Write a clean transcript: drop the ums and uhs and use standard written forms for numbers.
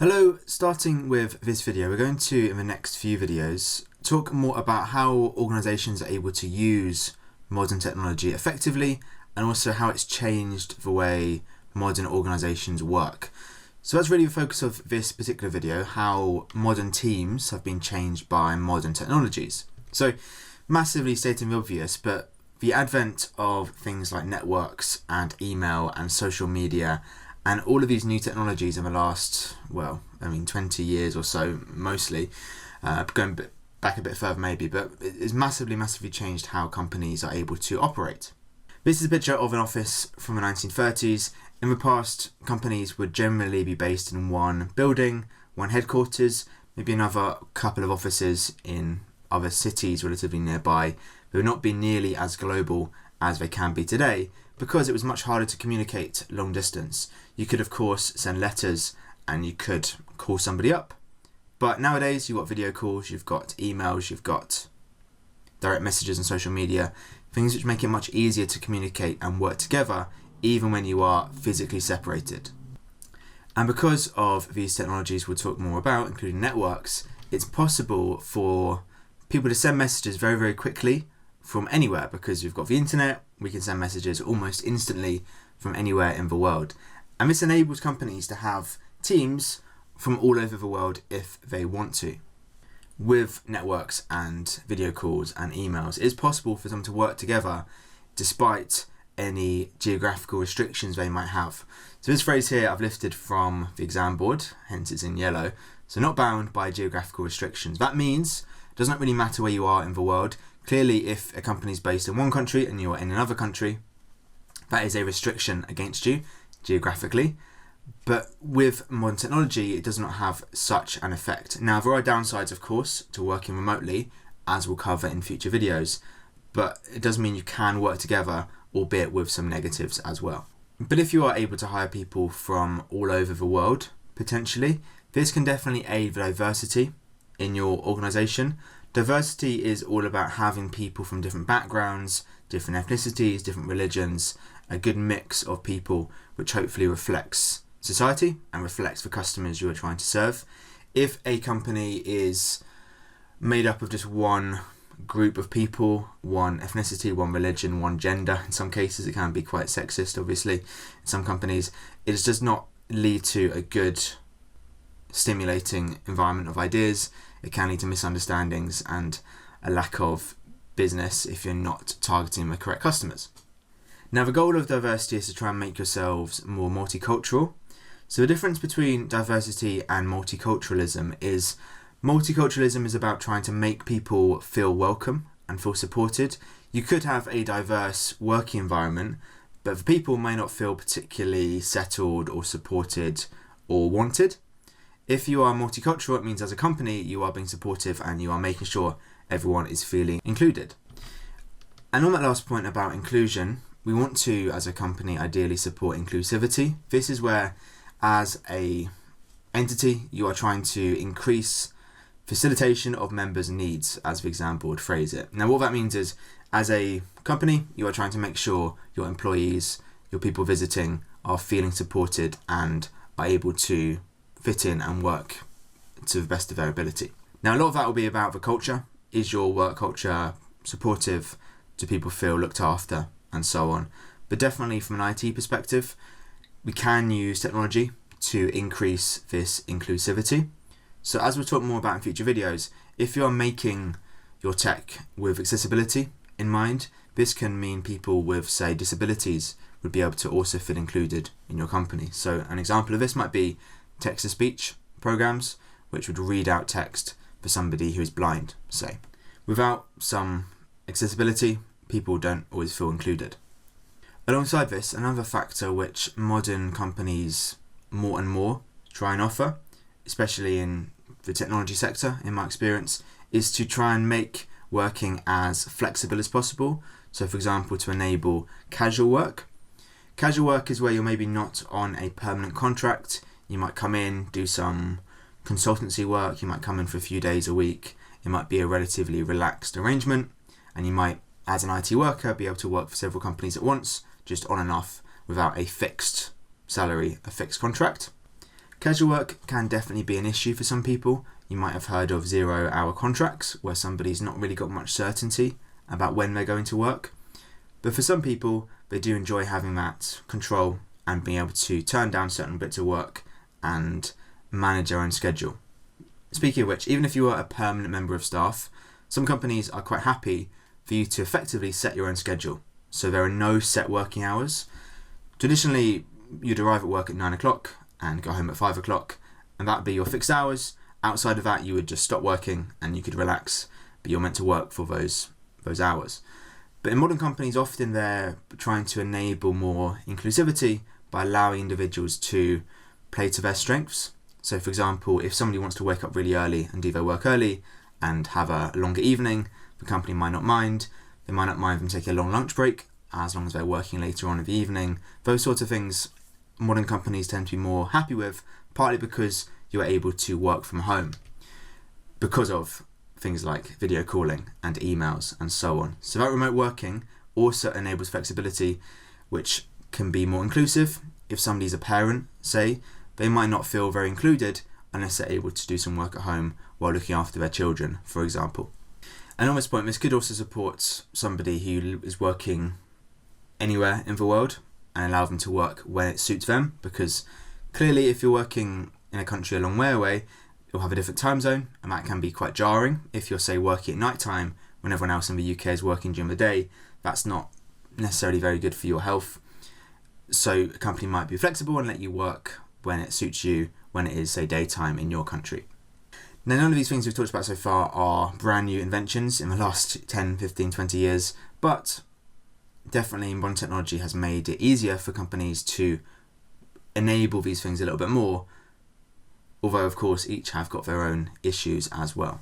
Hello, starting with this video, we're going to, in the next few videos, talk more about how organisations are able to use modern technology effectively and also how it's changed the way modern organisations work. So that's really the focus of this particular video, how modern teams have been changed by modern technologies. So massively stating the obvious, but the advent of things like networks and email and social media and all of these new technologies in the last, 20 years or so, mostly, going back a bit further maybe, but it's massively changed how companies are able to operate. This is a picture of an office from the 1930s. In the past, companies would generally be based in one building, one headquarters, maybe another couple of offices in other cities relatively nearby. They would not be nearly as global as they can be today, because it was much harder to communicate long distance. You could of course send letters and you could call somebody up. But nowadays you've got video calls, you've got emails, you've got direct messages on social media, things which make it much easier to communicate and work together even when you are physically separated. And because of these technologies we'll talk more about, including networks, it's possible for people to send messages very quickly from anywhere, because we've got the internet, we can send messages almost instantly from anywhere in the world. And this enables companies to have teams from all over the world if they want to. With networks and video calls and emails, it's possible for them to work together despite any geographical restrictions they might have. So this phrase here I've lifted from the exam board, hence it's in yellow. So not bound by geographical restrictions. That means it doesn't really matter where you are in the world. Clearly, if a company is based in one country and you're in another country, that is a restriction against you geographically. But with modern technology, it does not have such an effect. Now, there are downsides, of course, to working remotely, as we'll cover in future videos, but it does mean you can work together, albeit with some negatives as well. But if you are able to hire people from all over the world, potentially, this can definitely aid the diversity in your organisation. Diversity is all about having people from different backgrounds, different ethnicities, different religions, a good mix of people which hopefully reflects society and reflects the customers you are trying to serve. If a company is made up of just one group of people, one ethnicity, one religion, one gender, in some cases it can be quite sexist obviously in some companies, it does not lead to a good stimulating environment of ideas. It can lead to misunderstandings and a lack of business if you're not targeting the correct customers. Now, the goal of diversity is to try and make yourselves more multicultural. So the difference between diversity and multiculturalism is about trying to make people feel welcome and feel supported. You could have a diverse working environment, but the people may not feel particularly settled or supported or wanted. If you are multicultural, it means as a company you are being supportive and you are making sure everyone is feeling included. And on that last point about inclusion, we want to, as a company, ideally support inclusivity. This is where, as a entity, you are trying to increase facilitation of members' needs, as the example would phrase it. Now, what that means is, as a company, you are trying to make sure your employees, your people visiting, are feeling supported and are able to fit in and work to the best of their ability. Now, a lot of that will be about the culture. Is your work culture supportive? Do people feel looked after? And so on. But definitely from an IT perspective, we can use technology to increase this inclusivity. So as we'll talk more about in future videos, if you're making your tech with accessibility in mind, this can mean people with, say, disabilities would be able to also feel included in your company. So an example of this might be text-to-speech programs, which would read out text for somebody who is blind, say. Without some accessibility, people don't always feel included. Alongside this, another factor which modern companies more and more try and offer, especially in the technology sector, in my experience, is to try and make working as flexible as possible. So for example, to enable casual work. Casual work is where you're maybe not on a permanent contract. You might come in, do some consultancy work, you might come in for a few days a week. It might be a relatively relaxed arrangement, and you might, as an IT worker, be able to work for several companies at once, just on and off, without a fixed salary, a fixed contract. Casual work can definitely be an issue for some people. You might have heard of 0-hour contracts where somebody's not really got much certainty about when they're going to work. But for some people, they do enjoy having that control and being able to turn down certain bits of work and manage their own schedule. Speaking of which, even if you are a permanent member of staff, some companies are quite happy for you to effectively set your own schedule. So there are no set working hours. Traditionally, you'd arrive at work at 9 o'clock and go home at 5 o'clock, and that'd be your fixed hours. Outside of that, you would just stop working and you could relax, but you're meant to work for those hours. But in modern companies, often they're trying to enable more inclusivity by allowing individuals to play to their strengths. So for example, if somebody wants to wake up really early and do their work early and have a longer evening, the company might not mind. They might not mind them taking a long lunch break as long as they're working later on in the evening. Those sorts of things modern companies tend to be more happy with, partly because you're able to work from home because of things like video calling and emails and so on. So that remote working also enables flexibility, which can be more inclusive. If somebody's a parent, say, they might not feel very included unless they're able to do some work at home while looking after their children, for example. And on this point, this could also support somebody who is working anywhere in the world and allow them to work when it suits them, because clearly if you're working in a country a long way away, you'll have a different time zone, and that can be quite jarring. If you're, say, working at night time when everyone else in the UK is working during the day, that's not necessarily very good for your health. So a company might be flexible and let you work when it suits you, when it is, say, daytime in your country. Now, none of these things we've talked about so far are brand new inventions in the last 10, 15, 20 years, but definitely modern technology has made it easier for companies to enable these things a little bit more, although of course each have got their own issues as well.